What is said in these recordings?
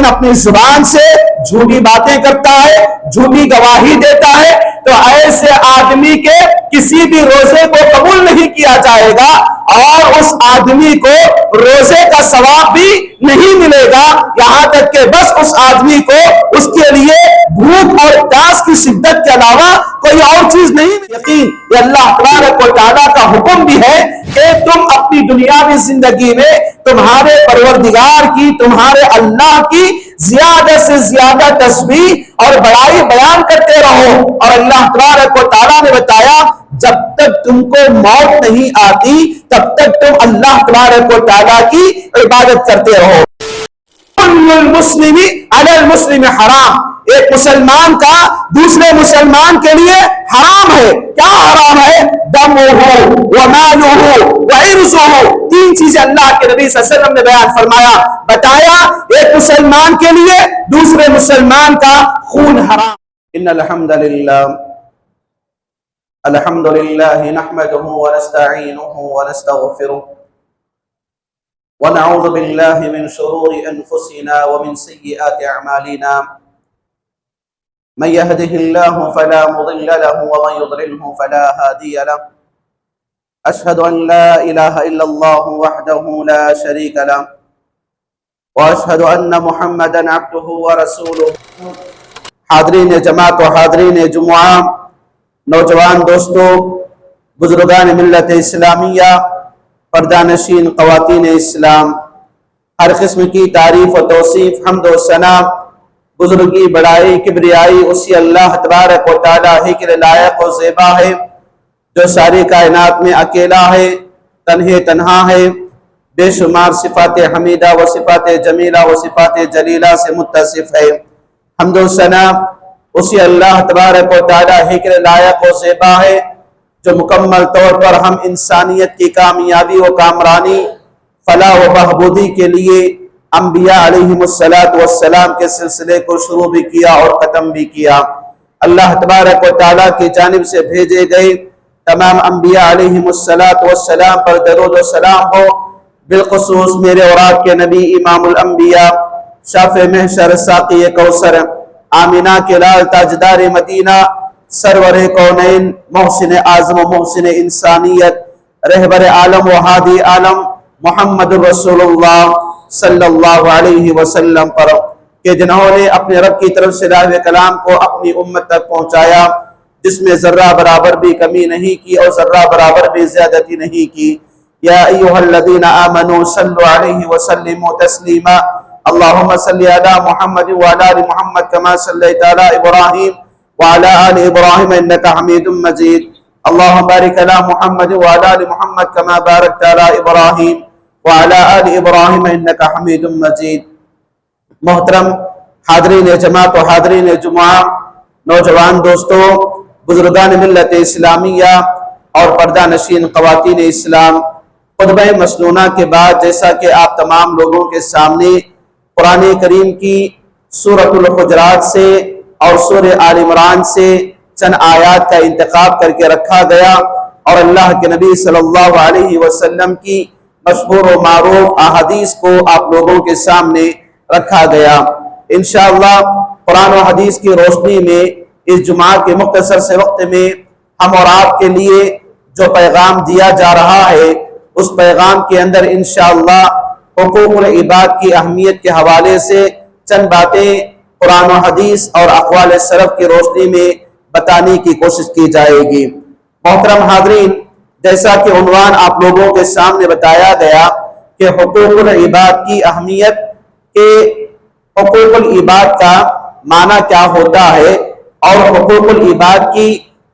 اپنی زبان سے جھوٹی باتیں کرتا ہے، جھوٹی گواہی دیتا ہے، تو ایسے آدمی کے کسی بھی روزے کو قبول نہیں کیا جائے گا، اور اس آدمی کو روزے کا ثواب بھی نہیں ملے گا، یہاں تک کہ بس اس آدمی کو اس کے لیے بھوک اور پیاس کی شدت کے علاوہ کوئی اور چیز نہیں ملے۔ یقین یہ اللہ تبارک و تعالیٰ کا حکم بھی ہے کہ تم اپنی دنیاوی زندگی میں تمہارے پروردگار کی، تمہارے اللہ کی زیادہ سے زیادہ تسبیح اور بڑائی بیان کرتے رہو، اور اللہ تبارک و تعالیٰ نے بتایا جب تک تم کو موت نہیں آتی تب تک تم اللہ تبارک و تعالیٰ کی عبادت کرتے رہو۔ المسلم علی المسلم حرام، ایک مسلمان کا دوسرے مسلمان کے لیے حرام ہے۔ کیا حرام ہے؟ دمہ ومالہ وعرضہ، تین چیزیں اللہ کے نبی صلی اللہ علیہ وسلم نے بیان فرمایا، بتایا ایک مسلمان کے لیے دوسرے مسلمان کا خون حرام۔ ان الحمدللہ نحمده ونستعینه ونستغفره ونعوذ بالله من شرور أنفسنا ومن سيئات أعمالنا، من يهده الله فلا مضل له ومن يضلله فلا هادي له، أشهد أن لا إله إلا الله وحده لا شريك له، وأشهد أن محمدا عبده ورسوله۔ حاضرین جماعت و حاضرین جمعہ، نوجوان دوستوں، بزرگان ملت اسلامیہ، پردہ نشین خواتین اسلام، ہر قسم کی تعریف و توصیف، حمد و ثنا، بزرگی، بڑائی، کبریائی اسی اللہ تبارک و تعالیٰ ہی کے لائق و زیبا ہے جو ساری کائنات میں اکیلا ہے، تنہا ہے، بے شمار صفات حمیدہ و صفات جمیلہ و صفات جلیلہ سے متصف ہے۔ حمد و ثنا اسی اللہ تبارک و تعالیٰ ہی کے لائق و زیبا ہے جو مکمل طور پر ہم انسانیت کی کامیابی و کامرانی، فلاح و بہبودی کے لیے انبیاء علیہم السلام کے سلسلے کو شروع بھی کیا اور ختم بھی کیا۔ اللہ تبارک و تعالیٰ کی جانب سے بھیجے گئے تمام انبیاء علیہم السلام پر درود و سلام ہو، بالخصوص میرے اور آپ کے نبی امام الانبیاء، شافع محشر، ساقی کوثر، آمینہ کے لال، تاجدار مدینہ، سرور کونین، محسن اعظم و محسن انسانیت، رہبر عالم و ہادی عالم محمد رسول اللہ صلی اللہ علیہ وسلم پر، کہ جنہوں نے اپنے رب کی طرف سے لاہ کلام کو اپنی امت تک پہنچایا، جس میں ذرہ برابر بھی کمی نہیں کی اور ذرہ برابر بھی زیادتی نہیں کی۔ یا ایہا الذین آمنوا صلوا علیہ وسلموا تسلیما، اللہم صلی علی محمد وعلی آل محمد کما صلیت علی ابراہیم وعلى آل إبراهيم إنك حميد مجيد، اللهم بارك على محمد وعلى آل محمد كما باركت على إبراهيم وعلى آل إبراهيم إنك حميد مجيد۔ محترم حاضرین جماعت و حاضرین جمعہ، نوجوان دوستوں، بزرگان ملت اسلامیہ اور پردہ نشین خواتین اسلام، خطبہ مسنونہ کے بعد جیسا کہ آپ تمام لوگوں کے سامنے قرآن کریم کی سورۃ الحجرات سے اور سورہ آل عمران سے چند آیات کا انتخاب کر کے رکھا گیا، اور اللہ کے نبی صلی اللہ علیہ وسلم کی مشہور و معروف احادیث کو آپ لوگوں کے سامنے رکھا گیا۔ انشاءاللہ قرآن و حدیث کی روشنی میں اس جمعہ کے مختصر سے وقت میں ہم اور آپ کے لیے جو پیغام دیا جا رہا ہے، اس پیغام کے اندر انشاءاللہ حقوق العباد کی اہمیت کے حوالے سے چند باتیں قرآن و حدیث اور اقوال سلف کی روشنی میں بتانے کی کوشش کی جائے گی۔ محترم حاضرین، جیسا کہ عنوان آپ لوگوں کے سامنے بتایا گیا کہ حقوق العباد کی اہمیت، کہ حقوق العباد کا معنی کیا ہوتا ہے اور حقوق العباد کی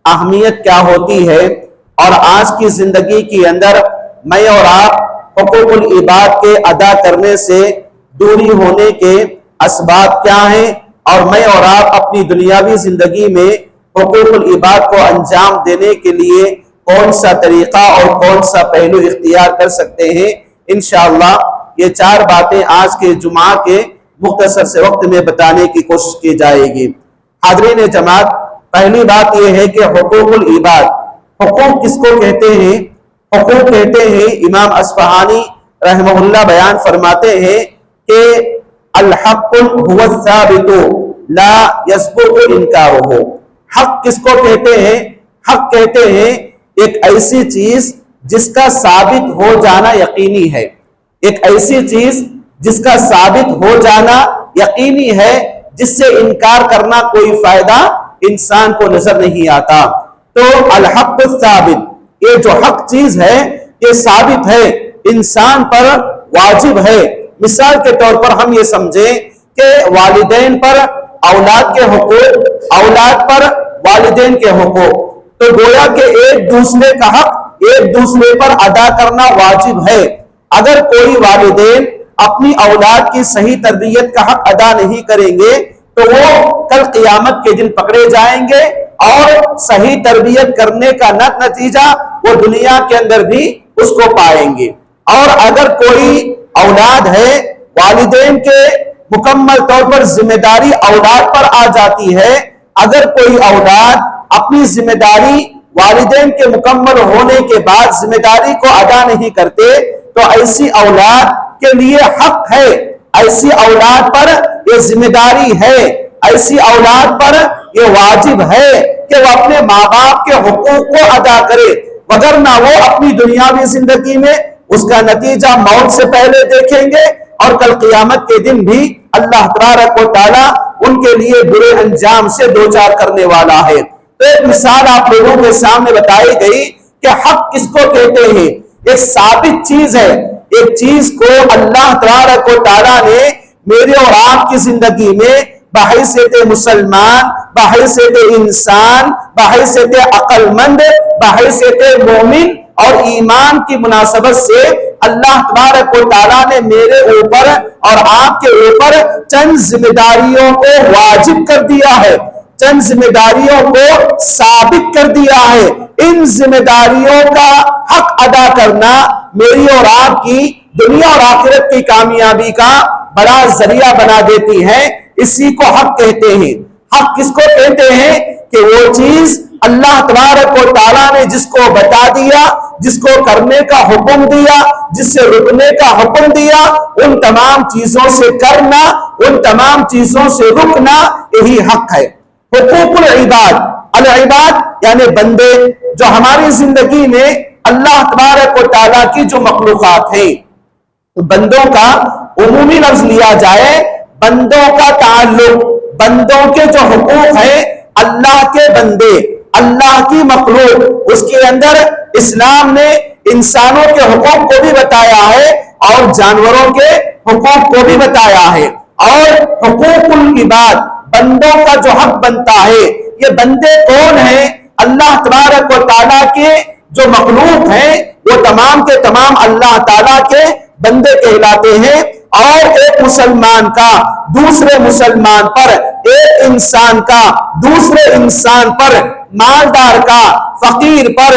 اہمیت کیا ہوتی ہے، اور آج کی زندگی کے اندر میں اور آپ حقوق العباد کے ادا کرنے سے دوری ہونے کے اسباب کیا ہیں، اور میں اور آپ اپنی دنیاوی زندگی میں حقوق العباد کو انجام دینے کے لیے کون سا طریقہ اور کون سا پہلو اختیار کر سکتے ہیں، انشاءاللہ یہ چار باتیں آج کے جمعہ کے مختصر سے وقت میں بتانے کی کوشش کی جائے گی۔ حاضرین جماعت، پہلی بات یہ ہے کہ حقوق العباد، حقوق کس کو کہتے ہیں؟ حقوق کہتے ہیں، امام اصفہانی رحمہ اللہ بیان فرماتے ہیں کہ الحق هو الثابت لا يسبق انکارہ. حق کس کو کہتے ہیں؟ حق کہتے ہیں ایک ایسی چیز جس کا ثابت ہو جانا یقینی ہے، ایک ایسی چیز جس کا ثابت ہو جانا یقینی ہے، جس سے انکار کرنا کوئی فائدہ انسان کو نظر نہیں آتا. تو الحق الثابت، یہ جو حق چیز ہے یہ ثابت ہے، انسان پر واجب ہے. مثال کے طور پر ہم یہ سمجھیں کہ والدین پر اولاد کے حقوق، اولاد پر والدین کے حقوق، تو گویا کہ ایک دوسرے کا حق ایک دوسرے پر ادا کرنا واجب ہے. اگر کوئی والدین اپنی اولاد کی صحیح تربیت کا حق ادا نہیں کریں گے تو وہ کل قیامت کے دن پکڑے جائیں گے اور صحیح تربیت کرنے کا نتیجہ وہ دنیا کے اندر بھی اس کو پائیں گے. اور اگر کوئی اولاد ہے، والدین کے مکمل طور پر ذمہ داری اولاد پر آ جاتی ہے، اگر کوئی اولاد اپنی ذمہ داری والدین کے مکمل ہونے کے بعد ذمہ داری کو ادا نہیں کرتے تو ایسی اولاد کے لیے حق ہے، ایسی اولاد پر یہ ذمہ داری ہے، ایسی اولاد پر یہ واجب ہے کہ وہ اپنے ماں باپ کے حقوق کو ادا کرے، وگرنہ وہ اپنی دنیاوی زندگی میں اس کا نتیجہ موت سے پہلے دیکھیں گے اور کل قیامت کے دن بھی اللہ تبارک و تعالیٰ ان کے لیے برے انجام سے دوچار کرنے والا ہے. تو ایک مثال آپ لوگوں کے سامنے بتائی گئی کہ حق کس کو کہتے ہیں. ایک ثابت چیز ہے، ایک چیز کو اللہ تبارک و تعالیٰ نے میرے اور آپ کی زندگی میں بحیثیت مسلمان، بحیثیت انسان، بحیثیت عقل مند، بحیثیت مومن اور ایمان کی مناسبت سے اللہ تبارک و تعالیٰ نے میرے اوپر اور آپ کے اوپر چند ذمہ داریوں کو واجب کر دیا ہے، چند ذمہ داریوں کو ثابت کر دیا ہے. ان ذمہ داریوں کا حق ادا کرنا میری اور آپ کی دنیا اور آخرت کی کامیابی کا بڑا ذریعہ بنا دیتی ہے. اسی کو حق کہتے ہیں. حق کس کو کہتے ہیں؟ کہ وہ چیز اللہ تبارک و تعالیٰ نے جس کو بتا دیا، جس کو کرنے کا حکم دیا، جس سے رکنے کا حکم دیا، ان تمام چیزوں سے کرنا، ان تمام چیزوں سے رکنا، یہی حق ہے. حقوق العباد، العباد یعنی بندے، جو ہماری زندگی میں اللہ تبارک و تعالیٰ کی جو مخلوقات ہیں، بندوں کا عمومی لفظ لیا جائے، بندوں کا تعلق، بندوں کے جو حقوق ہیں، اللہ کے بندے، اللہ کی مخلوق، اس کے اندر اسلام نے انسانوں کے حقوق کو بھی بتایا ہے اور جانوروں کے حقوق کو بھی بتایا ہے. اور حقوق العباد، بندوں کا جو حق بنتا ہے، یہ بندے کون ہیں؟ اللہ تبارک و تعالیٰ کے جو مخلوق ہیں وہ تمام کے تمام اللہ تعالیٰ کے بندے کہلاتے ہیں. اور ایک مسلمان کا دوسرے مسلمان پر، ایک انسان کا دوسرے انسان پر، مالدار کا فقیر پر،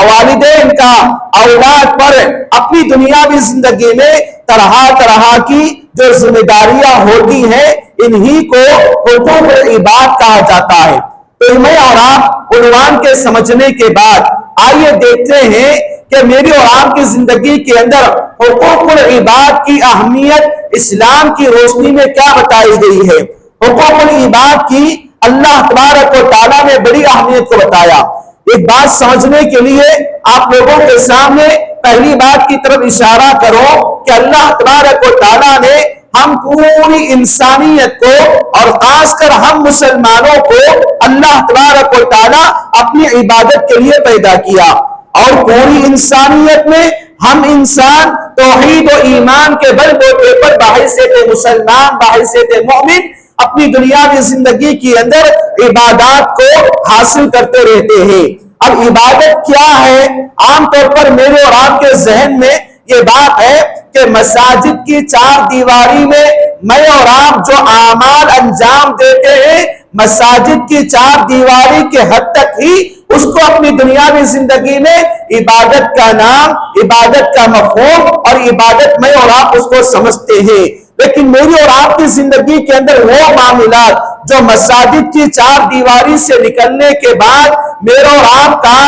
والدین کا اولاد پر، اپنی دنیاوی زندگی میں طرح طرح کی جو ذمہ داریاں ہوتی ہیں، انہی کو حقوق العباد کہا جاتا ہے. تو میں اور آپ عنوان کے سمجھنے کے بعد آئیے دیکھتے ہیں کہ میری اور آپ کی زندگی کے اندر حقوق العباد کی اہمیت اسلام کی روشنی میں کیا بتائی گئی ہے. حقوق العباد کی اللہ تبارک و تعالیٰ نے بڑی اہمیت کو بتایا. ایک بات سمجھنے کے لیے آپ لوگوں کے سامنے پہلی بات کی طرف اشارہ کرو کہ اللہ تبارک و تعالیٰ نے ہم پوری انسانیت کو اور خاص کر ہم مسلمانوں کو اللہ تبارک و تعالیٰ اپنی عبادت کے لیے پیدا کیا. اور پوری انسانیت میں ہم انسان توحید و ایمان کے بل بوتے پر بحیثیت مسلمان، بحیثیت مومن اپنی دنیاوی زندگی کے اندر عبادات کو حاصل کرتے رہتے ہیں. اب عبادت کیا ہے؟ عام طور پر میرے اور آپ کے ذہن میں یہ بات ہے کہ مساجد کی چار دیواری میں اور آپ جو اعمال انجام دیتے ہیں، مساجد کی چار دیواری کے حد تک ہی اس کو اپنی دنیاوی زندگی میں عبادت کا نام، عبادت کا مفہوم اور عبادت میں اور آپ اس کو سمجھتے ہیں. لیکن میری اور آپ کی زندگی کے اندر وہ معاملات جو مساجد کی چار دیواری سے نکلنے کے بعد میرے اور آپ کا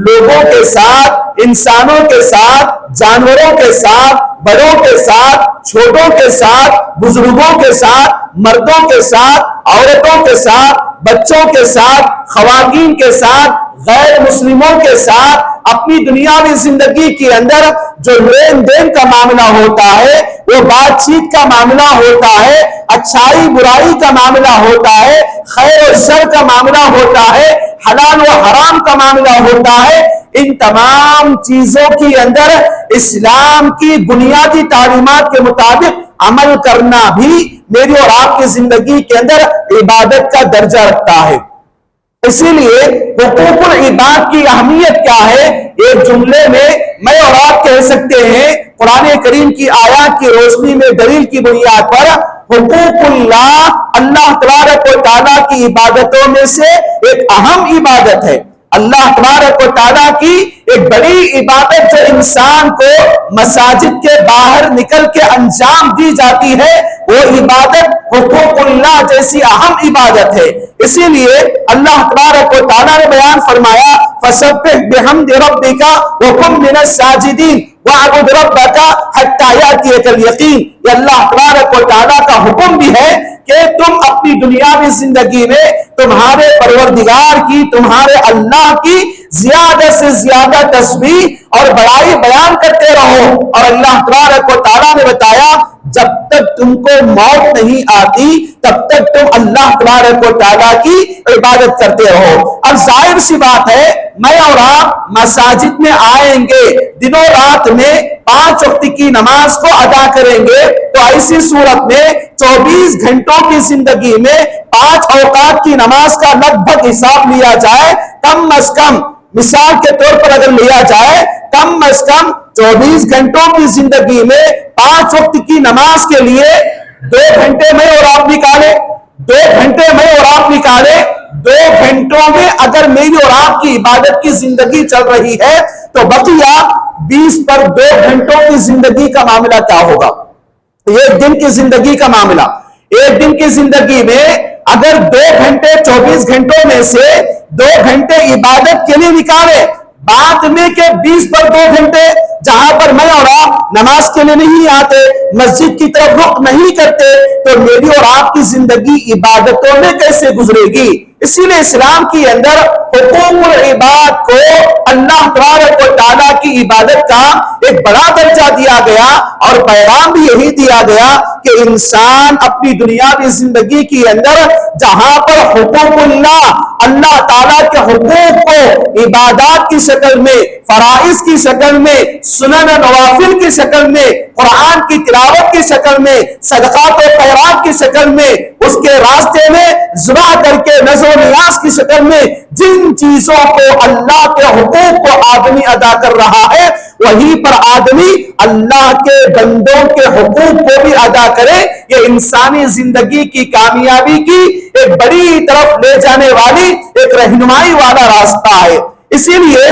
لوگوں کے ساتھ، انسانوں کے ساتھ، جانوروں کے ساتھ، بڑوں کے ساتھ، چھوٹوں کے ساتھ، بزرگوں کے ساتھ، مردوں کے ساتھ، عورتوں کے ساتھ، بچوں کے ساتھ، خواتین کے ساتھ، غیر مسلموں کے ساتھ اپنی دنیاوی زندگی کے اندر جو لین دین کا معاملہ ہوتا ہے، وہ بات چیت کا معاملہ ہوتا ہے، اچھائی برائی کا معاملہ ہوتا ہے، خیر و شر کا معاملہ ہوتا ہے، حلال و حرام کا معاملہ ہوتا ہے، ان تمام چیزوں کے اندر اسلام کی بنیادی تعلیمات کے مطابق عمل کرنا بھی میری اور آپ کی زندگی کے اندر عبادت کا درجہ رکھتا ہے۔ اسی لیے حقوق العباد کی اہمیت کیا ہے؟ ایک جملے میں اور آپ کہہ سکتے ہیں، قرآن کریم کی آیات کی روشنی میں دلیل کی بنیاد پر، حقوق اللہ تبارک و تعالیٰ کی عبادتوں میں سے ایک اہم عبادت ہے۔ اللہ تبارک و تعالیٰ کی ایک بڑی عبادت جو انسان کو مساجد کے باہر نکل کے انجام دی جاتی ہے، وہ عبادت حقوق اللہ جیسی اہم عبادت ہے۔ اسی لیے اللہ تبارک و تعالیٰ نے بیان فرمایا، فَسَبِّحْ بِحَمْدِ رَبِّكَ وَكُن مِّنَ السَّاجِدِينَ وَاعْبُدْ رَبَّكَ حَتَّىٰ يَأْتِيَكَ الْيَقِينُ۔ یہ اللہ تبارک و تعالیٰ کا حکم بھی ہے کہ تم اپنی دنیاوی زندگی میں تمہارے پروردگار کی، تمہارے اللہ کی زیادہ سے زیادہ تسبیح اور بڑائی بیان کرتے رہو۔ اور اللہ تبارک و تعالیٰ نے بتایا، جب تک تم کو موت نہیں آتی تب تک تم اللہ تبارک و تعالیٰ کی عبادت کرتے رہو۔ اب ظاہر سی بات ہے، میں اور آپ مساجد میں آئیں گے، دنوں رات میں 5 وقت کی نماز کو ادا کریں گے، تو ایسی صورت میں 24 گھنٹوں کی زندگی میں 5 اوقات کی نماز کا لگ بھگ حساب لیا جائے، کم از کم مثال کے طور پر اگر لیا جائے، کم از کم 24 گھنٹوں کی زندگی میں 5 وقت کی نماز کے لیے 2 گھنٹے میں اور آپ نکالے، 2 گھنٹے میں اور آپ نکالے، 2 گھنٹوں میں اگر میری اور آپ کی عبادت کی زندگی چل رہی ہے تو بقیہ 20 پر 2 گھنٹوں کی زندگی کا معاملہ کیا ہوگا؟ ایک دن کی زندگی کا معاملہ، ایک دن کی زندگی میں اگر 2 گھنٹے 24 گھنٹوں میں سے 2 گھنٹے عبادت کے لیے نکالے، بعد میں کہ 20 پر 2 گھنٹے جہاں پر میں اور آپ نماز کے لیے نہیں آتے، مسجد کی طرف رخ نہیں کرتے، تو میری اور آپ کی زندگی عبادتوں میں کیسے گزرے گی؟ اسی لیے اسلام کے اندر حقوق العباد کو اللہ تبارک و تعالیٰ کی عبادت کا ایک بڑا درجہ دیا گیا، اور پیغام بھی یہی دیا گیا کہ انسان اپنی دنیاوی زندگی کے اندر جہاں پر حقوق اللہ تعالیٰ کے حقوق کو عبادات کی شکل میں، فرائض کی شکل میں، سنن نوافل کی شکل میں، قرآن کی تلاوت کی شکل میں، صدقات و خیرات کی شکل میں، اس کے راستے میں ذبح کر کے نذر و نیاز کی شکل میں جن چیزوں کو اللہ کے حقوق کو آدمی ادا کر رہا ہے، وہیں پر آدمی اللہ کے بندوں کے حقوق کو بھی ادا کرے۔ یہ انسانی زندگی کی کامیابی کی ایک بڑی طرف لے جانے والی ایک رہنمائی والا راستہ ہے۔ اسی لیے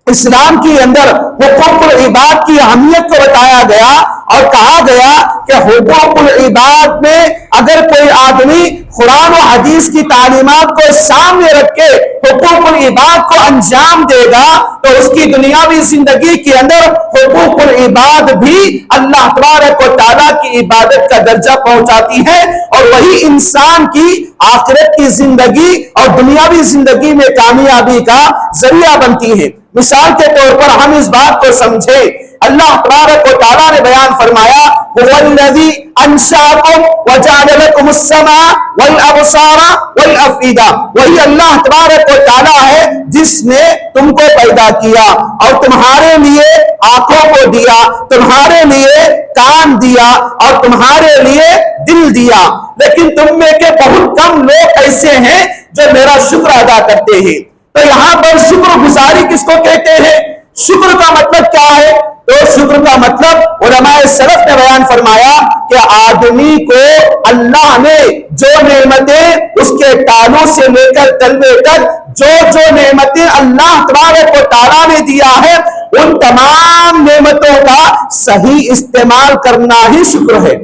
اسلام کے اندر حقوق العباد کی اہمیت کو بتایا گیا اور کہا گیا کہ حقوق العباد میں اگر کوئی آدمی قرآن و حدیث کی تعلیمات کو سامنے رکھ کے حقوق العباد کو انجام دے گا تو اس کی دنیاوی زندگی کے اندر حقوق العباد بھی اللہ تبارک و تعالیٰ کی عبادت کا درجہ پہنچاتی ہے، اور وہی انسان کی آخرت کی زندگی اور دنیاوی زندگی میں کامیابی کا ذریعہ بنتی ہے۔ مثال کے طور پر ہم اس بات کو سمجھے، اللہ تبارک و تعالیٰ نے بیان فرمایا، هو الذی انشأکم وجعل لکم السمع والابصار والافئدہ، وہی اللہ تبارک و تعالیٰ ہے جس نے تم کو پیدا کیا اور تمہارے لیے آنکھوں کو دیا، تمہارے لیے کان دیا اور تمہارے لیے دل دیا، لیکن تم میں کے بہت کم لوگ ایسے ہیں جو میرا شکر ادا کرتے ہیں۔ تو یہاں پر شکر گزاری کس کو کہتے ہیں؟ شکر کا مطلب کیا ہے؟ تو شکر کا مطلب علماء سلف نے بیان فرمایا کہ آدمی کو اللہ نے جو نعمتیں اس کے تالوں سے لے کر تلوے تک جو نعمتیں اللہ تبارک و تعالیٰ نے دیا ہے، ان تمام نعمتوں کا صحیح استعمال کرنا ہی شکر ہے۔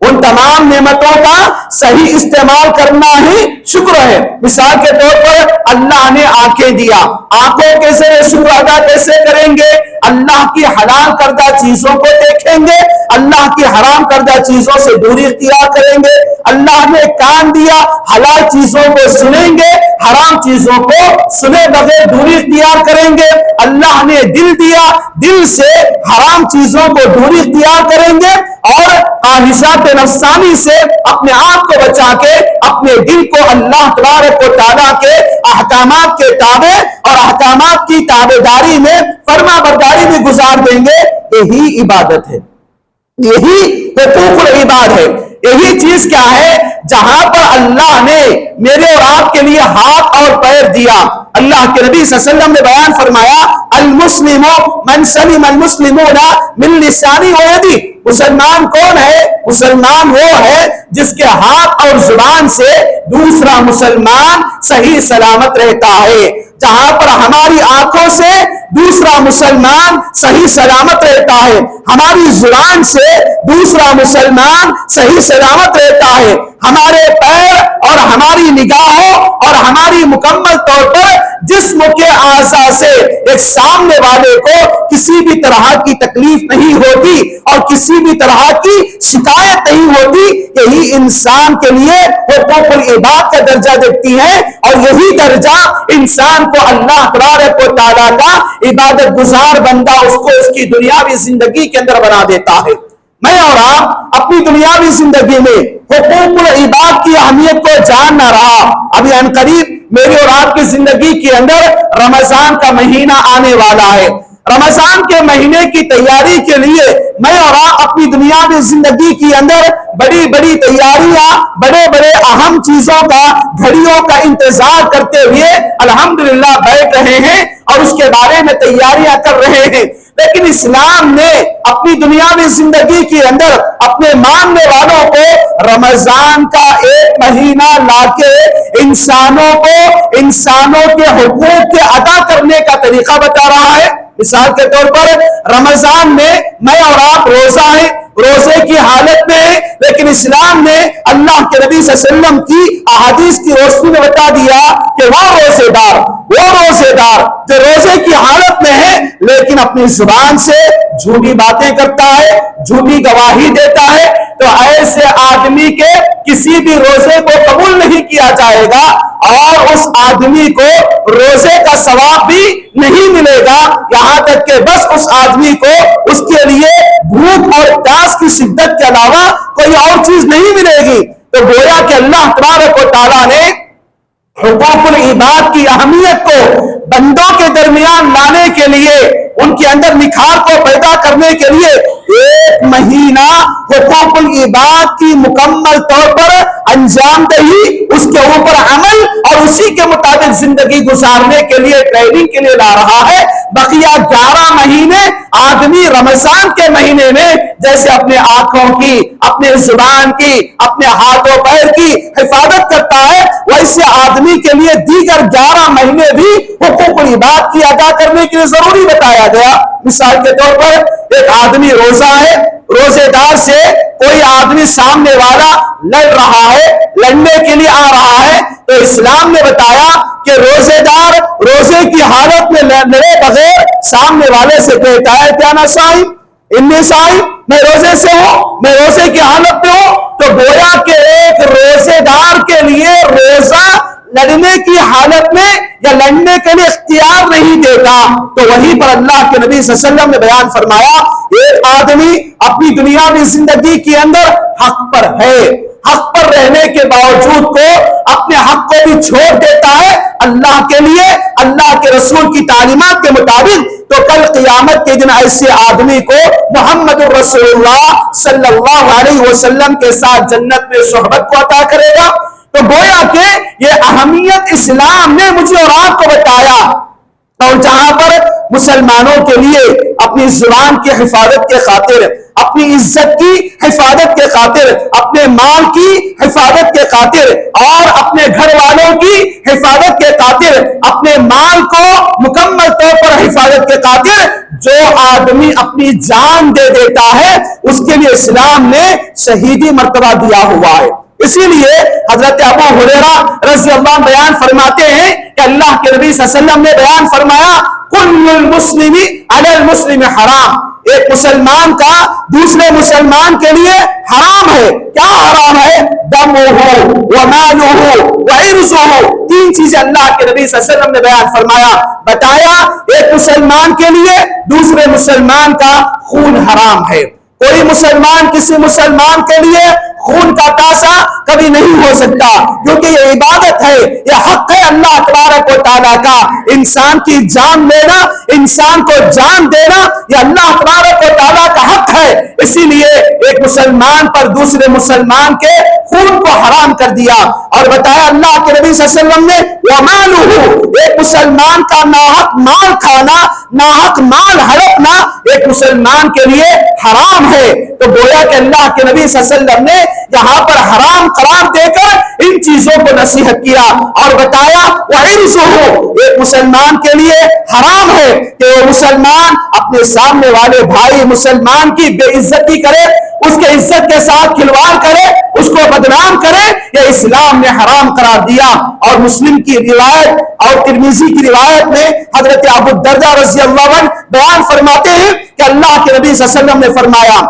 ان تمام نعمتوں کا صحیح استعمال کرنا ہی شکر ہے۔ مثال کے طور پر اللہ نے آنکھیں دیا، آنکھوں کے ذریعے شکر ادا کیسے کریں گے؟ اللہ کی حلال کردہ چیزوں کو دیکھیں گے، اللہ کی حرام کردہ چیزوں سے دوری اختیار کریں گے۔ اللہ نے کان دیا، حلال چیزوں کو سنیں گے، حرام چیزوں کو سنے بغیر دوری اختیار کریں گے۔ اللہ نے دل دیا، دل سے حرام چیزوں کو دوری اختیار کریں گے اور خواہشات نفسانی سے اپنے آپ کو بچا کے اپنے دل کو اللہ تبارک و تعالیٰ کے احکامات کے تابع اور احکامات کی تابعداری میں فرما برداری میں گزار دیں گے۔ یہی عبادت ہے، یہی حقوق العباد ہے۔ یہی چیز کیا ہے؟ جہاں پر اللہ نے میرے اور آپ کے لیے ہاتھ اور پیر دیا، اللہ کے نبی صلی اللہ علیہ وسلم نے بیان فرمایا المسلم من سلم المسلمون من لسانی و یدی۔ مسلمان کون ہے؟ مسلمان وہ ہے جس کے ہاتھ اور زبان سے دوسرا مسلمان صحیح سلامت رہتا ہے۔ جہاں پر ہماری آنکھوں سے دوسرا مسلمان صحیح سلامت رہتا ہے، ہماری زبان سے دوسرا مسلمان صحیح سلامت رہتا ہے، ہمارے پیر اور ہماری نگاہوں اور ہماری مکمل طور پر جسم کے اعضاء سے ایک سامنے والے کو کسی بھی طرح کی تکلیف نہیں ہوتی اور کسی بھی طرح کی شکایت نہیں ہوتی۔ یہی انسان کے لیے حقوق العباد کا درجہ دیتی ہے اور یہی درجہ انسان کو اللہ تبارک و تعالیٰ کا عبادت گزار بندہ اس کو اس کی دنیاوی زندگی کے اندر بنا دیتا ہے۔ میں اور آپ اپنی دنیاوی زندگی میں حقوق العباد کی اہمیت کو جان نہ رہا۔ ابھی ان قریب میری اور آپ کی زندگی کے اندر رمضان کا مہینہ آنے والا ہے۔ رمضان کے مہینے کی تیاری کے لیے میں اور آپ اپنی دنیاوی زندگی کے اندر بڑی بڑی تیاریاں، بڑے بڑے اہم چیزوں کا، گھڑیوں کا انتظار کرتے ہوئے الحمدللہ بیٹھ رہے ہیں اور اس کے بارے میں تیاریاں کر رہے ہیں۔ لیکن اسلام نے اپنی دنیاوی زندگی کے اندر اپنے ماننے والوں کو رمضان کا ایک مہینہ لا کے انسانوں کے حقوق کے ادا کرنے کا طریقہ بتا رہا ہے۔ مثال کے طور پر رمضان میں میں اور آپ روزہ ہیں، روزے کی حالت میں ہے، لیکن اسلام نے اللہ کے نبی صلی اللہ علیہ وسلم کی احادیث کی روشنی میں بتا دیا کہ وہ روزے دار جو روزے کی حالت میں ہے لیکن اپنی زبان سے جھوٹی باتیں کرتا ہے، جھوٹی گواہی دیتا ہے، تو ایسے آدمی کے کسی بھی روزے کو قبول نہیں کیا جائے گا اور اس آدمی کو روزے کا ثواب بھی نہیں ملے گا، یہاں تک کہ بس اس آدمی کو اس کے لیے بھوک اور پیاس کی شدت کے علاوہ کوئی اور چیز نہیں ملے گی۔ تو گویا کہ اللہ تبارک و تعالیٰ نے حقوق العباد کی اہمیت کو بندوں کے درمیان لانے کے لیے، ان کے اندر نکھار کو پیدا کرنے کے لیے ایک مہینہ حقوق العباد کی مکمل طور پر انجام دہی، اس کے اوپر عمل اور اسی کے مطابق زندگی گزارنے کے لیے ٹریننگ کے لیے لا رہا ہے۔ بقیہ 11 مہینے آدمی رمضان کے مہینے میں جیسے اپنے آنکھوں کی، اپنے زبان کی، اپنے ہاتھوں پیر کی حفاظت کرتا ہے، ویسے آدمی کے لیے دیگر 11 مہینے بھی حقوق العباد کی ادا کرنے کے لیے ضروری بتایا گیا۔ مثال کے طور پر ایک آدمی روزہ ہے، روزے دار سے کوئی آدمی سامنے والا لڑ رہا ہے، لڑنے کے لیے آ رہا ہے، تو اسلام نے بتایا کہ روزے دار روزے کی حالت میں لڑے بغیر سامنے والے سے کہتا ہے کیا نہ صائم انی صائم، میں روزے سے ہوں، میں روزے کی حالت میں ہوں، تو گویا کہ ایک روزے دار کے لیے روزہ لڑنے کی حالت میں یا لڑنے کے لیے اختیار نہیں دیتا۔ تو وہیں پر اللہ کے نبی صلی اللہ علیہ وسلم نے بیان فرمایا ایک آدمی اپنی دنیاوی زندگی کے اندر حق پر ہے، حق پر رہنے کے باوجود کو اپنے حق کو بھی چھوڑ دیتا ہے اللہ کے لیے، اللہ کے رسول کی تعلیمات کے مطابق، تو کل قیامت کے دن ایسے آدمی کو محمد رسول اللہ صلی اللہ علیہ وسلم کے ساتھ جنت میں صحبت کو عطا کرے گا۔ تو گویا کہ یہ اہمیت اسلام نے مجھے اور آپ کو بتایا، اور جہاں پر مسلمانوں کے لیے اپنی زبان کی حفاظت کے خاطر، اپنی عزت کی حفاظت کے خاطر، اپنے مال کی حفاظت کے خاطر اور اپنے گھر والوں کی حفاظت کے خاطر اپنے مال کو مکمل طور پر حفاظت کے خاطر جو آدمی اپنی جان دے دیتا ہے اس کے لیے اسلام نے شہیدی مرتبہ دیا ہوا ہے۔ اسی لیے حضرت ابو ہریرہ رضی اللہ عنہ بیان فرماتے ہیں کہ اللہ کے نبی صلی اللہ علیہ وسلم نے بیان فرمایا کل المسلم علی المسلم حرام، ایک مسلمان کا دوسرے مسلمان کے لیے حرام ہے۔ کیا حرام ہے؟ دمہ ومالہ وعرضہ، تین چیزیں اللہ کے نبی صلی اللہ علیہ وسلم نے بیان فرمایا، بتایا ایک مسلمان کے لیے دوسرے مسلمان کا خون حرام ہے۔ کوئی مسلمان کسی مسلمان کے لیے خون کا تاسا کبھی نہیں ہو سکتا، کیونکہ یہ عبادت ہے، یہ حق ہے اللہ تبارک و تعالیٰ کا۔ انسان کی جان لینا، انسان کو جان دینا، یہ اللہ تبارک و تعالیٰ کا حق ہے۔ اسی لیے ایک مسلمان پر دوسرے مسلمان کے خون کو حرام کر دیا، اور بتایا اللہ کے نبی صلی اللہ علیہ وسلم نے وَمَالُهُ، ایک مسلمان کا ناحق مال کھانا، ناحق مال ہڑپنا ایک مسلمان کے لیے حرام ہے۔ تو گویا کہ اللہ کے نبی صلی اللہ علیہ وسلم نے یہاں پر حرام قرار دے کر ان چیزوں کو نصیحت کیا، اور بتایا وَعِرْضُهُ، ایک مسلمان کے لیے حرام ہے کہ وہ مسلمان اپنے سامنے والے بھائی مسلمان کی بے عزتی کرے، اس کے عزت کے ساتھ کھلواڑ کرے، اس کو بدنام کرے، یہ اسلام نے حرام قرار دیا۔ اور مسلم کی روایت اور ترمذی کی روایت میں حضرت ابو الدرداء رضی اللہ عنہ بیان فرماتے ہیں کہ اللہ کے نبی صلی اللہ علیہ وسلم نے فرمایا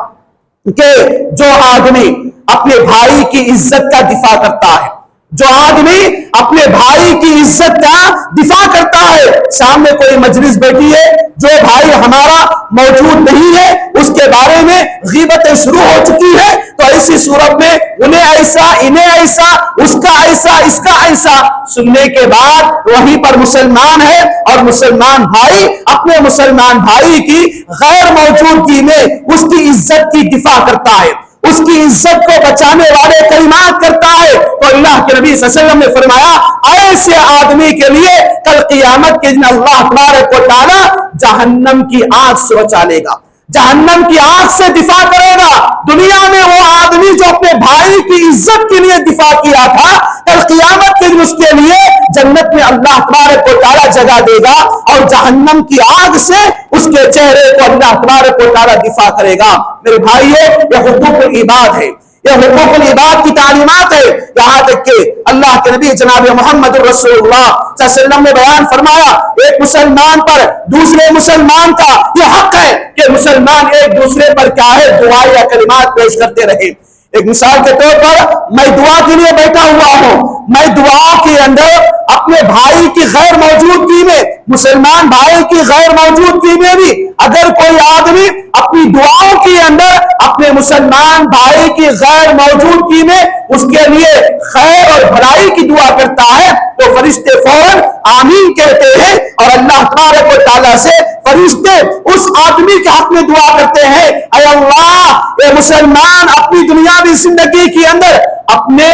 کہ جو آدمی اپنے بھائی کی عزت کا دفاع کرتا ہے، جو آدمی اپنے بھائی کی عزت کا دفاع کرتا ہے، سامنے کوئی مجلس بیٹھی ہے، جو بھائی ہمارا موجود نہیں ہے، اس کے بارے میں غیبتیں شروع ہو چکی ہے، تو ایسی صورت میں انہیں ایسا، انہیں ایسا، اس کا ایسا، اس کا ایسا سننے کے بعد وہیں پر مسلمان ہے اور مسلمان بھائی اپنے مسلمان بھائی کی غیر موجودگی میں اس کی عزت کی دفاع کرتا ہے، اس کی عزت کو بچانے والے کلمات کرتا ہے، تو اللہ کے نبی صلی اللہ علیہ وسلم نے فرمایا ایسے آدمی کے لیے کل قیامت کے دن اللہ تبارک و تعالی جہنم کی آگ سے بچا لے گا، جہنم کی آگ سے دفاع کرے گا۔ دنیا میں وہ آدمی جو اپنے بھائی کی عزت کے لیے دفاع کیا تھا، کل قیامت کے دن اس کے لیے جنت میں اللہ تبارک و تعالی جگہ دے گا، اور جہنم کی آگ سے اس کے چہرے کو اللہ تبارک و تعالی دفاع کرے گا۔ میرے بھائیو، یہ حقوق العباد ہے، یہ حقوق العباد کی تعلیمات ہے۔ یہاں تک کہ اللہ کے نبی جناب محمد رسول اللہ صلی اللہ علیہ وسلم نے بیان فرمایا ایک مسلمان پر دوسرے مسلمان کا یہ حق ہے کہ مسلمان ایک دوسرے پر کیا ہے دعا یا کلمات پیش کرتے رہے۔ ایک مثال کے طور پر میں دعا کے لیے بیٹھا ہوا ہوں، میں دعا کے اندر اپنے بھائی کی غیر موجودگی میں، مسلمان بھائی کی غیر موجودگی میں بھی اگر کوئی آدمی اپنی دعاؤں کے اندر اپنے مسلمان بھائی کی غیر موجودگی میں اس کے لیے خیر اور بھلائی کی دعا کرتا ہے، تو فرشتے فوراً آمین کہتے ہیں، اور اللہ تبارک و تعالیٰ سے فرشتے اس آدمی کے حق میں دعا کرتے ہیں، اے اللہ، یہ مسلمان اپنی دنیاوی زندگی کے اندر اپنے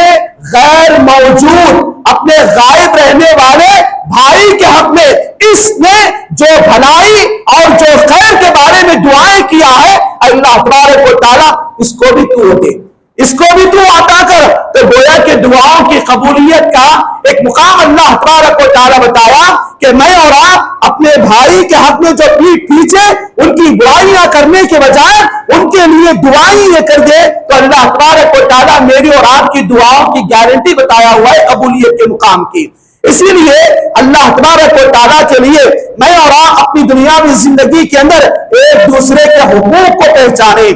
غیر موجود، اپنے غائب رہنے والے بھائی کے حق میں اس نے جو بھلائی اور جو خیر کے بارے میں دعائیں کیا ہے، اللہ تبارک و تعالیٰ اس کو بھی تو دے، اس کو بھی تو عطا کر۔ تو گویا کہ دعاؤں کی قبولیت کا ایک مقام اللہ تبارک و تعالیٰ بتایا کہ میں اور آپ اپنے بھائی کے حق میں جو پیٹھ پیچھے ان کی برائیاں کرنے کے بجائے ان کے لیے دعائیں یہ کر دے، تو اللہ تبارک و تعالیٰ میری اور آپ کی دعاؤں کی گارنٹی بتایا ہوا ہے قبولیت کے مقام کی۔ اسی لیے اللہ تبارک و تعالیٰ کے لیے میں اور آپ اپنی دنیاوی زندگی کے اندر ایک دوسرے کے حقوق کو پہچانے،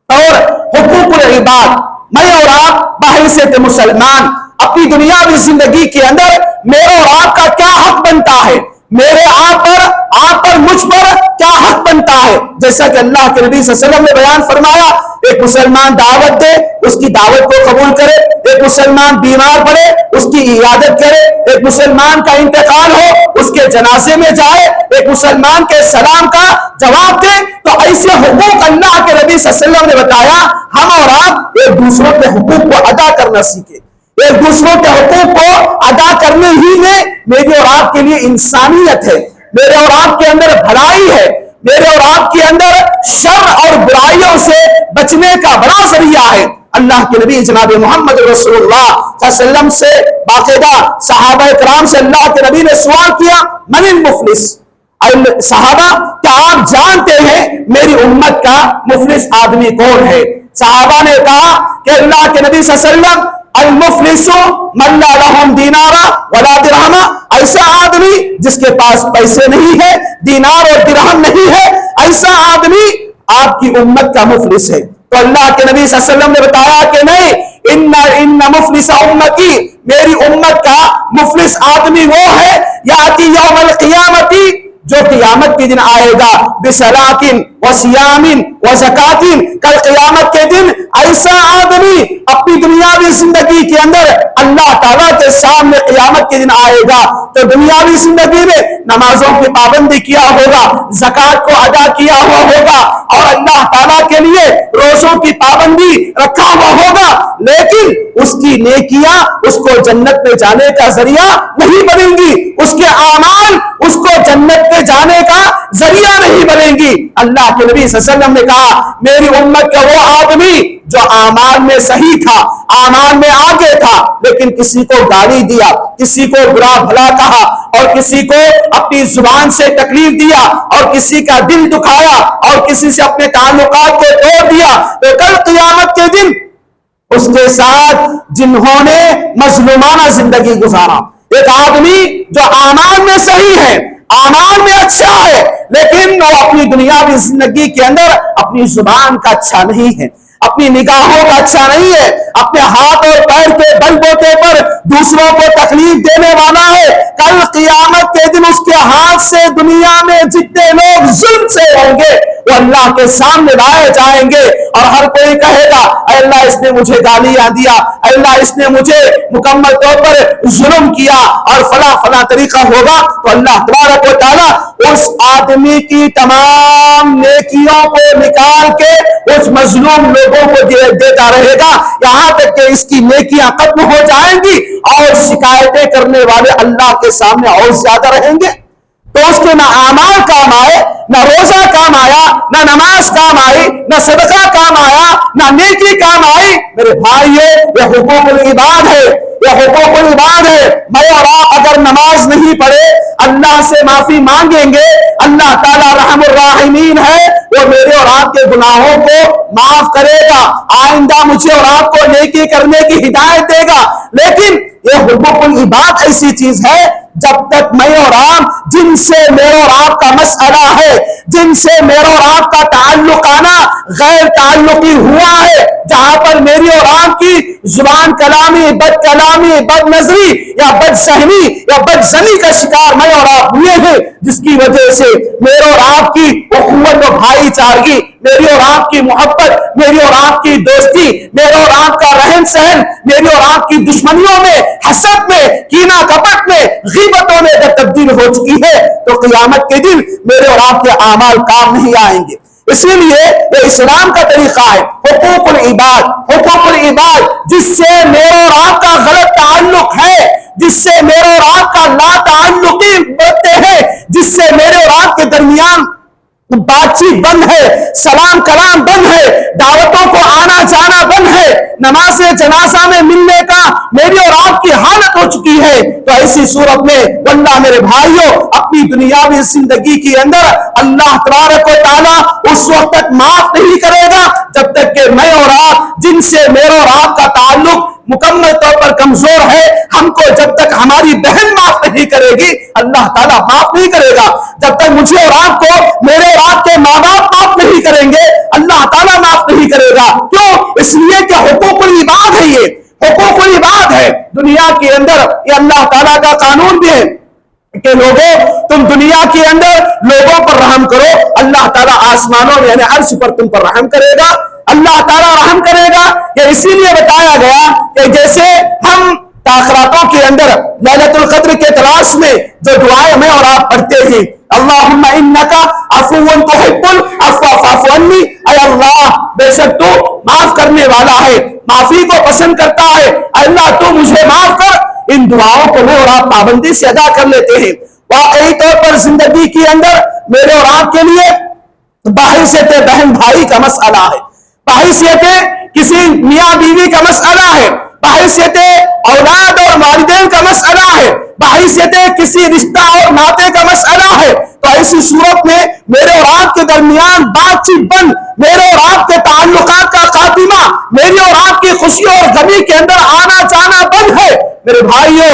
اور حقوق العباد، میں اور آپ بحیثیت مسلمان اپنی دنیاوی زندگی کے اندر میرے اور آپ کا کیا حق بنتا ہے، میرے آپ پر مجھ پر کیا حق بنتا ہے۔ جیسا کہ اللہ کے نبی صلی اللہ علیہ وسلم نے بیان فرمایا ایک مسلمان دعوت دے، اس کی دعوت کو قبول کرے، ایک مسلمان بیمار پڑے اس کی عیادت کرے، ایک مسلمان کا انتقال ہو اس کے جنازے میں جائے، ایک مسلمان کے سلام کا جواب دے، تو ایسے حقوق اللہ کے نبی صلی اللہ علیہ وسلم نے بتایا ہم اور آپ ایک دوسروں کے حقوق کو ادا کرنا سیکھیں۔ ایک دوسروں کے حقوق کو ادا کرنے ہی میں میرے اور آپ کے لیے انسانیت ہے، میرے اور آپ کے اندر بھلائی ہے، میرے اور آپ کے اندر شر اور برائیوں سے بچنے کا بڑا ذریعہ ہے۔ اللہ کے نبی جناب محمد رسول اللہ صلی اللہ علیہ وسلم سے باقاعدہ صحابہ کرام سے اللہ کے نبی نے سوال کیا من المفلس، صحابہ کیا آپ جانتے ہیں میری امت کا مفلس آدمی کون ہے؟ صحابہ نے کہا کہ اللہ کے نبی صلی اللہ علیہ وسلم المفلس من لا لهم دینارا ولا درہما، ایسا آدمی جس کے پاس پیسے نہیں ہے، دینار اور درہم نہیں ہے، ایسا آدمی آپ کی امت کا مفلس ہے۔ تو اللہ کے نبی صلی اللہ علیہ وسلم نے بتایا کہ نہیں، ان مفلس امتی، میری امت کا مفلس آدمی وہ ہے یاتی یوم القیامت، جو قیامت کے دن آئے گا بصلاۃ وصیام وزکات، کل قیامت کے دن ایسا آدمی اپنی دنیاوی زندگی کے اندر اللہ تعالیٰ کے سامنے قیامت کے دن آئے گا تو دنیاوی زندگی میں نمازوں کی پابندی کیا ہوگا، زکات کو ادا کیا ہوا ہوگا اور اللہ تعالیٰ کے لیے روزوں کی پابندی رکھا ہوا ہوگا، لیکن اس کی نیکیاں اس کو جنت میں جانے کا ذریعہ نہیں بنیں گی، اس کے اعمال اس کو جنت میں جانے کا ذریعہ نہیں بنیں گی۔ اللہ کے نبی صلی اللہ علیہ وسلم نے کہا میری امت کا وہ آدمی جو اعمال میں صحیح تھا، اعمال میں آگے تھا، لیکن کسی کو گالی دیا، کسی کو برا بھلا کہا اور کسی کو اپنی زبان سے تکلیف دیا اور کسی کا دل دکھایا اور کسی سے اپنے تعلقات کو توڑ دیا، تو کل قیامت کے دن اس کے ساتھ جنہوں نے مظلومانہ زندگی گزارا، ایک آدمی جو اعمال میں صحیح ہے، اعمال میں اچھا ہے، لیکن وہ اپنی دنیاوی زندگی کے اندر اپنی زبان کا اچھا نہیں ہے، اپنی نگاہوں کا اچھا نہیں ہے، اپنے ہاتھ اور پیر کے بل بوتے پر دوسروں کو تکلیف دینے والا ہے، کل قیامت کے دن اس کے ہاتھ سے دنیا میں جتنے لوگ ظلم سے ہوں گے وہ اللہ کے سامنے لائے جائیں گے اور ہر کوئی کہے گا اے اللہ اس نے مجھے گالیاں دیا، اے اللہ اس نے مجھے مکمل طور پر ظلم کیا اور فلاں فلاں طریقہ ہوگا، تو اللہ تبارک و تعالیٰ اس آدمی کی تمام نیکیوں کو نکال کے اس مظلوم لوگوں کو دیتا رہے گا یہاں تک کہ اس کی نیکیاں ختم ہو جائیں گی اور شکایتیں کرنے والے اللہ کے سامنے اور زیادہ رہیں گے۔ تو اس کے نہ اعمال کام آئے، نہ روزہ کام آیا، نہ نماز کام آئی، نہ صدقہ کام آیا، نہ نیکی کام آئی۔ میرے بھائیو یہ حقوق العباد ہے، یہ حقوق العباد ہے۔ میں اور آپ اگر نماز نہیں پڑھے اللہ سے معافی مانگیں گے، اللہ تعالیٰ رحم الراحمین ہے، وہ میرے اور آپ کے گناہوں کو معاف کرے گا، آئندہ مجھے اور آپ کو نیکی کرنے کی ہدایت دے گا۔ لیکن یہ حقوق العباد ایسی چیز ہے جب تک میں اور آپ جن سے میرے اور آپ کا مسئلہ ہے، جن سے میرے اور آپ کا تعلقانہ غیر تعلقی ہوا ہے، جہاں پر میری اور آپ کی زبان کلامی، بد کلامی، بد نظری یا بد سہمی یا بد زنی کا شکار میں اور آپ ہوئے ہیں، جس کی وجہ سے میرے اور آپ کی اخوت و بھائی چارگی، میری اور آپ کی محبت، میری اور آپ کی دوستی، میرے اور آپ کا رہن سہن، میری اور آپ کی دشمنیوں میں، حسد میں، کینہ کپٹ میں، غیبتوں میں اگر تبدیل ہو چکی ہے تو قیامت کے دن میرے اور آپ کے اعمال کام نہیں آئیں گے۔ اسی لیے یہ اسلام کا طریقہ ہے، حقوق العباد، حقوق العباد، جس سے میرے اور آپ کا غلط تعلق ہے، جس سے میرے اور آپ کا لا تعلقی بڑھتے ہیں، جس سے میرے اور آپ کے درمیان بات چیت بند ہے، سلام کلام بند ہے، دعوتوں کو آنا جانا بند ہے، نماز جنازہ میں ملنے کا میری اور آپ کی حالت ہو چکی ہے، تو ایسی صورت میں واللہ میرے بھائیوں اپنی دنیاوی زندگی کے اندر اللہ تبارک و تعالیٰ اس وقت تک معاف نہیں کرے گا جب تک کہ میں اور آپ جن سے میرے اور آپ کا تعلق مکمل طور پر کمزور ہے، ہم کو جب تک ہماری بہن معاف نہیں کرے گی اللہ تعالیٰ معاف نہیں کرے گا، جب تک مجھے اور آپ کو میرے اور آپ کے ماں باپ معاف نہیں کریں گے اللہ تعالیٰ معاف نہیں کرے گا۔ کیوں؟ اس لیے کہ حقوق العباد ہے، یہ حقوق العباد ہے دنیا کے اندر، یہ اللہ تعالیٰ کا قانون بھی ہے کہ لوگوں تم دنیا کے اندر لوگوں پر رحم کرو، اللہ تعالیٰ آسمانوں یعنی عرش پر تم پر رحم کرے گا، اللہ تعالیٰ رحم کرے گا۔ یہ اسی لیے بتایا گیا کہ جیسے ہم تاخراتوں کے اندر لیلۃ القدر کے تلاش میں جو دعائیں میں اور آپ پڑھتے ہیں، اللہم انکا عفو تحب العفو فاعف عنی، اے اللہ بے شک تو معاف کرنے والا ہے، معافی کو پسند کرتا ہے، اے اللہ تو مجھے معاف کر۔ ان دعاؤں کو میں اور آپ پابندی سے ادا کر لیتے ہیں۔ واقعی طور پر زندگی کے اندر میرے اور آپ کے لیے باحثیت بہن بھائی کا مسئلہ ہے، باحثیت کسی میاں بیوی کا مسئلہ ہے، باحثیت اولاد اور والدین کا مسئلہ ہے، باحثیت کسی رشتہ اور ناطے کا مسئلہ ہے، تو ایسی صورت میں میرے اور آپ کے درمیان بات چیت بند، میرے اور آپ کے تعلقات کا خاتمہ، میری اور آپ کی خوشی اور غمی کے اندر آنا جانا بند ہے۔ میرے بھائیوں،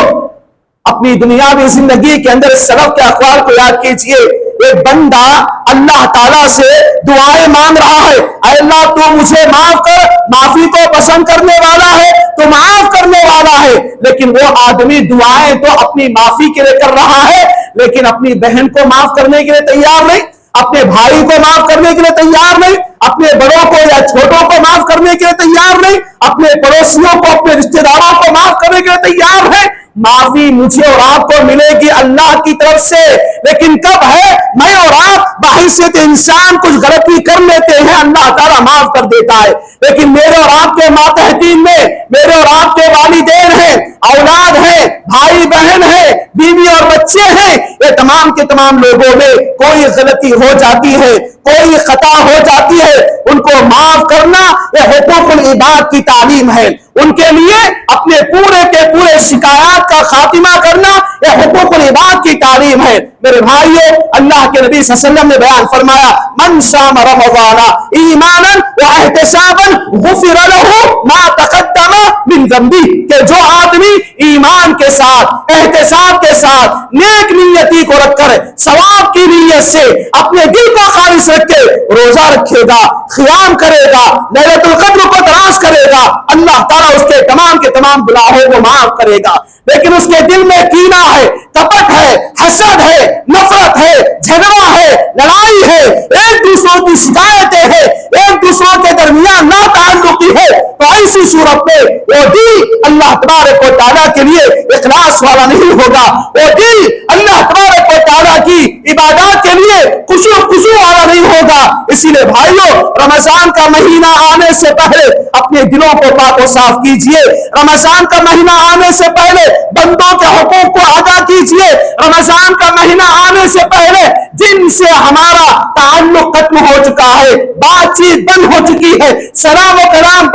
اپنی دنیاوی زندگی کے اندر سلف کے اقوال کو یاد کیجئے۔ ایک بندہ اللہ تعالیٰ سے دعائیں مانگ رہا ہے، اے اللہ تو مجھے معاف کر، معافی کو پسند کرنے والا ہے، تو معاف کرنے والا ہے، لیکن وہ آدمی دعائیں تو اپنی معافی کے لیے کر رہا ہے، لیکن اپنی بہن کو معاف کرنے کے لیے تیار نہیں، اپنے بھائی کو معاف کرنے کے لیے تیار نہیں، اپنے بڑوں کو یا چھوٹوں کو معاف کرنے کے لیے تیار نہیں، اپنے پڑوسیوں کو، اپنے رشتہ داروں کو معاف کرنے کے لیے تیار ہے۔ معافی مجھے اور آپ کو ملے گی اللہ کی طرف سے، لیکن کب ہے؟ میں اور آپ بحیثیت انسان کچھ غلطی کر لیتے ہیں، اللہ تعالیٰ معاف کر دیتا ہے، لیکن میرے اور آپ کے ماتحتین میں، میرے اور آپ کے والدین ہیں، اولاد ہیں، بھائی بہن ہیں، بیوی اور بچے ہیں، یہ تمام کے تمام لوگوں میں کوئی غلطی ہو جاتی ہے، کوئی خطا ہو جاتی ہے، ان کو معاف کرنا یہ حقوق العباد کی تعلیم ہے۔ ان کے لیے اپنے پورے کے پورے شکایات کا خاتمہ کرنا یہ حقوق العباد کی تعلیم ہے۔ میرے بھائیو، اللہ کے نبی صلی اللہ علیہ وسلم نے بیان فرمایا، من صام رمضان ایمانا واحتسابا غفر له ما تقدم من ذنبه، کہ جو آدمی ایمان کے ساتھ، احتساب کے ساتھ، نیک نیتی کو رکھ کر، ثواب کی نیت سے اپنے دل کو خالص رکھ کے روزہ رکھے گا، قیام کرے گا، لیلۃ القدر کو تلاش کرے گا، اللہ تعالیٰ اس کے تمام گناہوں کو معاف کرے گا۔ لیکن اس کے دل میں کینہ ہے، کپٹ ہے، حسد ہے، نفرت ہے، جھگڑا ہے، لڑائی ہے، ایک دوسروں کی شکایتیں ہیں، ایک دوسروں کے درمیان ناتعلقی ہے، تو ایسی صورت میں وہ دل اللہ تبارک و تعالیٰ کے لیے اخلاص والا نہیں ہوگا، وہ دل اللہ تبارک و تعالیٰ کی عبادات کے لیے خشوع والا نہیں ہوگا۔ اسی لیے بھائیوں، رمضان کا مہینہ آنے سے پہلے اپنے دلوں کو پاک و صاف کیجئے، رمضان کا مہینہ آنے سے پہلے بندوں کے حقوق کو ادا کیجئے، رمضان کا مہینہ آنے سے پہلے جن سے ہمارا تعلق ختم ہو چکا ہے، بات چیت بند ہو چکی ہے، سلام و کلام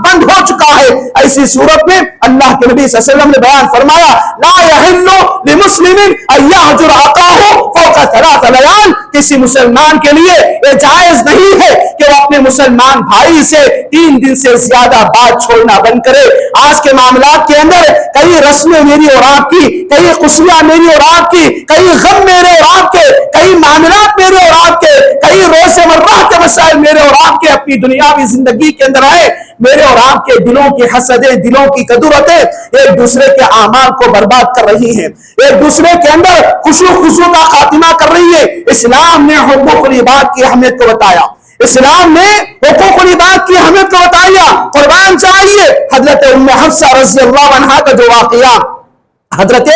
بند ہو چکا ہے، ایسی صورت میں اللہ کے نبی صلی اللہ علیہ وسلم نے بیان فرمایا، لا يحل لمسلم ان يهجر اخاه فوق 3 لیال، کسی مسلمان کے لیے یہ جائز نہیں ہے کہ وہ اپنے مسلمان بھائی سے 3 دن سے زیادہ بات چھوڑنا بند کرے۔ آج کے معاملات کے اندر کئی رسمیں میری اور آپ کی، کئی خوشیاں میری اور آپ کی، کئی غم میرے اور آپ کے، کئی معاملات میرے اور آپ کے، کئی روزمرہ کے مسائل میرے اور آپ کے اپنی دنیاوی زندگی کے اندر آئے، میرے اور آپ کے دلوں کی حسدیں، دلوں کی کدورتیں ایک دوسرے کے اعمال کو برباد کر رہی ہیں، ایک دوسرے کے اندر خشوع کا خاتمہ کر رہی ہے۔ اسلام نے حقوق العباد کی اہمیت کو بتایا، اسلام نے حقوق العباد کی اہمیت کو بتایا۔ قربان چاہیے حضرت ام حفصہ رضی اللہ عنہا کا جو واقعہ، حضرت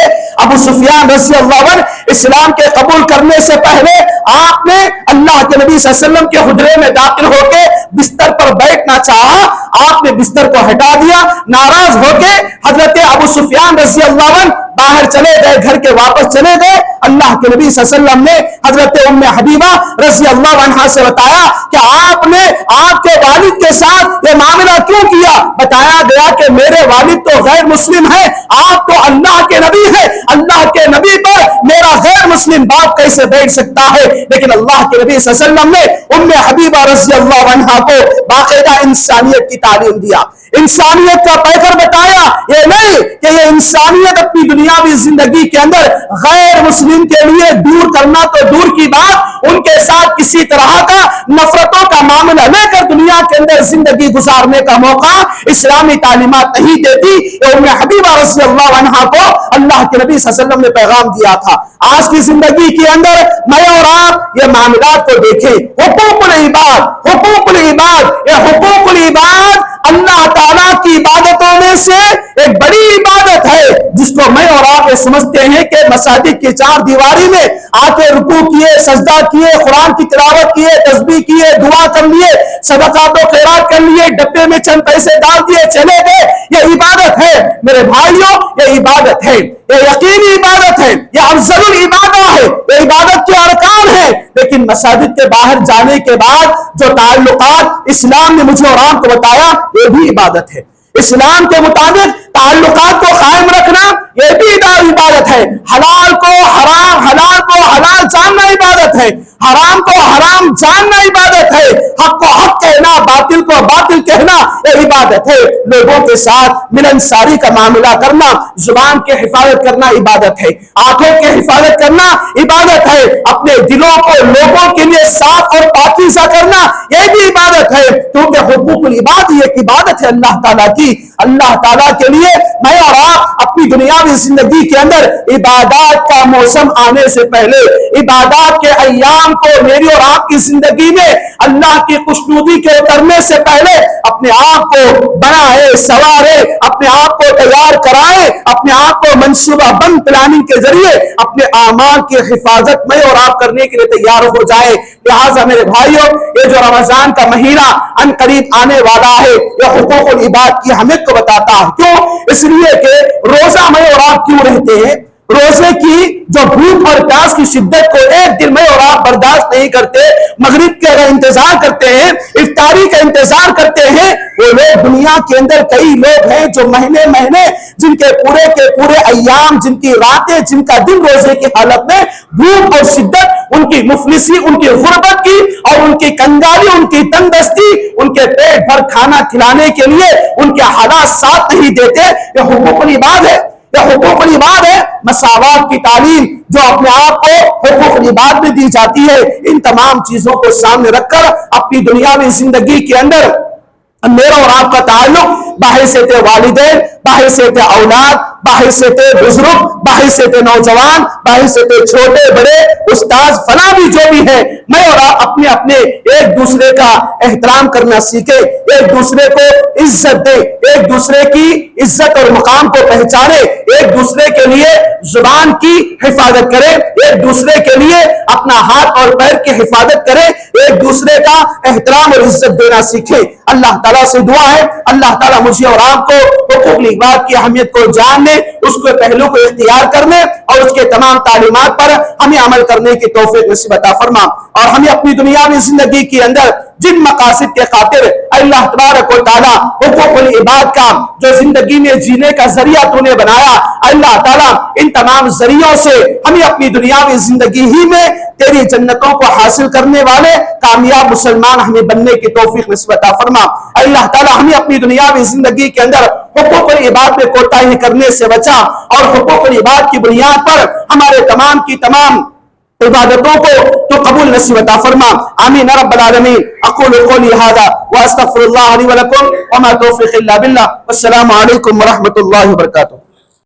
ابو سفیان رضی اللہ عنہ اسلام کے قبول کرنے سے پہلے آپ نے اللہ کے نبی صلی اللہ علیہ وسلم کے حجرے میں داخل ہو کے بستر پر بیٹھنا چاہا، آپ نے بستر کو ہٹا دیا، ناراض ہو کے حضرت ابو سفیان رضی اللہ عنہ باہر چلے گئے، گھر کے واپس چلے گئے۔ اللہ کے نبی صلی اللہ علیہ وسلم نے حضرت ام حبیبہ رضی اللہ عنہا سے بتایا کہ آپ نے آپ کے والد کے ساتھ یہ معاملہ کیوں کیا؟ بتایا گیا کہ میرے والد تو غیر مسلم ہیں، آپ تو اللہ کے نبی ہیں، اللہ کے نبی پر میرا غیر مسلم باپ کیسے بیٹھ سکتا ہے؟ لیکن اللہ کے نبی صلی اللہ علیہ وسلم نے ام حبیبہ رضی اللہ عنہا کو باقاعدہ انسانیت کی تعلیم دیا، انسانیت کا پیغام بتایا۔ یہ نہیں کہ یہ انسانیت اپنی دنیاوی زندگی کے اندر غیر مسلم کے لیے دور کرنا تو دور کی بات، ان کے ساتھ کسی طرح کا نفرتوں کا معاملہ لے کر دنیا کے اندر زندگی گزارنے کا موقع اسلامی تعلیمات نہیں دیتی۔ ام حبیبہ رضی اللہ عنہا کو اللہ کے نبی صلی اللہ علیہ وسلم نے پیغام دیا تھا۔ آج کی زندگی کے اندر میں اور آپ یہ معاملات کو دیکھیں، حقوق العباد، حقوق العباد، یہ حقوق العباد اللہ تعالیٰ کی عبادتوں میں سے ایک بڑی عبادت ہے، جس کو میں اور آپ یہ سمجھتے ہیں کہ مساجد کی 4 دیواری میں آ کے رکوع کیے، سجدہ کیے، قرآن کی تلاوت کیے، تسبیح کیے، دعا کر لیے، صدقات و خیرات کر لیے، ڈبے میں چند پیسے ڈال دیے، چلے گئے، یہ عبادت ہے میرے بھائیوں، یہ عبادت ہے، یہ یقینی عبادت ہے، یہ افضل العبادہ ہے، یہ عبادت کے ارکان ہے۔ لیکن مساجد کے باہر جانے کے بعد جو تعلقات اسلام نے مجھے اور آپ کو بتایا، یہ بھی عبادت ہے۔ اسلام کے مطابق تعلقات کو قائم رکھنا یہ بھی عبادت ہے۔ حلال کو حرام، حلال کو حلال حلال جاننا عبادت ہے، حرام کو حرام جاننا عبادت ہے، حق کو حق کہنا، باطل کو باطل کہنا یہ عبادت ہے، لوگوں کے ساتھ ملنساری کا معاملہ کرنا، زبان کی حفاظت کرنا عبادت ہے، آنکھوں کی حفاظت کرنا عبادت ہے، اپنے دلوں کو لوگوں کے لیے صاف اور پاکیزہ کرنا یہ بھی عبادت ہے، کیونکہ حقوق العباد یہ عبادت ہے اللہ تعالیٰ کی۔ اللہ تعالیٰ کے لیے میں اور آپ اپنی دنیاوی زندگی کے اندر عبادات کا موسم آنے سے پہلے، عبادات کے ایام کو میری اور آپ کی زندگی میں اللہ کی خوشنودی کے اترنے سے پہلے اپنے آپ کو بنائے، سوارے، اپنے آپ کو تیار کرائے، اپنے آپ کو منصوبہ بند پلاننگ کے ذریعے اپنے اعمال کی حفاظت میں اور آپ کرنے کے لیے تیار ہو جائے۔ لہٰذا میرے بھائیوں، یہ جو رمضان کا مہینہ ان قریب آنے والا ہے یہ حقوق العباد کی اہمیت کو بتاتا ہے۔ کیوں؟ اس لیے کہ روزہ میں اور آپ کیوں رہتے ہیں؟ روزے کی جو بھوک اور پیاس کی شدت کو ایک دن میں اور آپ برداشت نہیں کرتے، مغرب کے اگر انتظار کرتے ہیں، افطاری کا انتظار کرتے ہیں، وہ لوگ دنیا کے اندر کئی لوگ ہیں جو مہینے مہینے جن کے پورے ایام، جن کی راتیں، جن کا دن روزے کی حالت میں بھوک اور شدت، ان کی مفلسی، ان کی غربت کی اور ان کی کنگالی، ان کی تندرستی، ان کے پیٹ بھر کھانا کھلانے کے لیے ان کے حالات ساتھ نہیں دیتے۔ یہ حقوق العباد ہے، یہ حقوق العباد ہے۔ مساوات کی تعلیم جو اپنے آپ کو حقوق العباد میں دی جاتی ہے، ان تمام چیزوں کو سامنے رکھ کر اپنی دنیاوی زندگی کے اندر میرا اور آپ کا تعلق بحیثیت والدین، بحیثیت اولاد، بحیثیت بزرگ، بحیثیت نوجوان، بحیثیت چھوٹے بڑے استاذ فلاں بھی جو بھی ہے، میں اور آپ اپنے ایک دوسرے کا احترام کرنا سیکھے، ایک دوسرے کو عزت دے، ایک دوسرے کی عزت اور مقام کو پہچانے، ایک دوسرے کے لیے زبان کی حفاظت کرے، ایک دوسرے کے لیے اپنا ہاتھ اور پیر کی حفاظت کرے، ایک دوسرے کا احترام اور عزت دینا سیکھے۔ اللہ تعالیٰ سے دعا ہے اللہ تعالیٰ مجھے اور آپ کو حقوق العباد کی اہمیت کو جاننے، اس کے پہلو کو اختیار کرنے اور اس کے تمام تعلیمات پر ہمیں عمل کرنے کی توفیق نصیب عطا فرما، اور ہمیں اپنی دنیاوی زندگی کے اندر جن مقاصد کے خاطر اللہ تبارک و تعالیٰ حقوق العباد کا جو زندگی میں جینے کا ذریعہ تو نے بنایا، اللہ تعالیٰ ان تمام ذریعوں سے ہمیں اپنی دنیاوی زندگی ہی میں تیری جنتوں کو حاصل کرنے والے کامیاب مسلمان ہمیں بننے کی توفیق نصیب عطا فرما۔ اللہ تعالیٰ ہمیں اپنی دنیاوی زندگی کے اندر حقوق العباد میں کوتاہی کرنے سے بچا، اور حقوق العباد کی بنیاد پر ہمارے تمام کی تمام عبادتوں کو تو قبول نصیب عطا فرما۔ آمین رب العالمین۔ اقول قولی ھذا واستغفر اللہ لی ولکم وما توفیق الا باللہ، والسلام علیکم ورحمۃ اللہ وبرکاتہ۔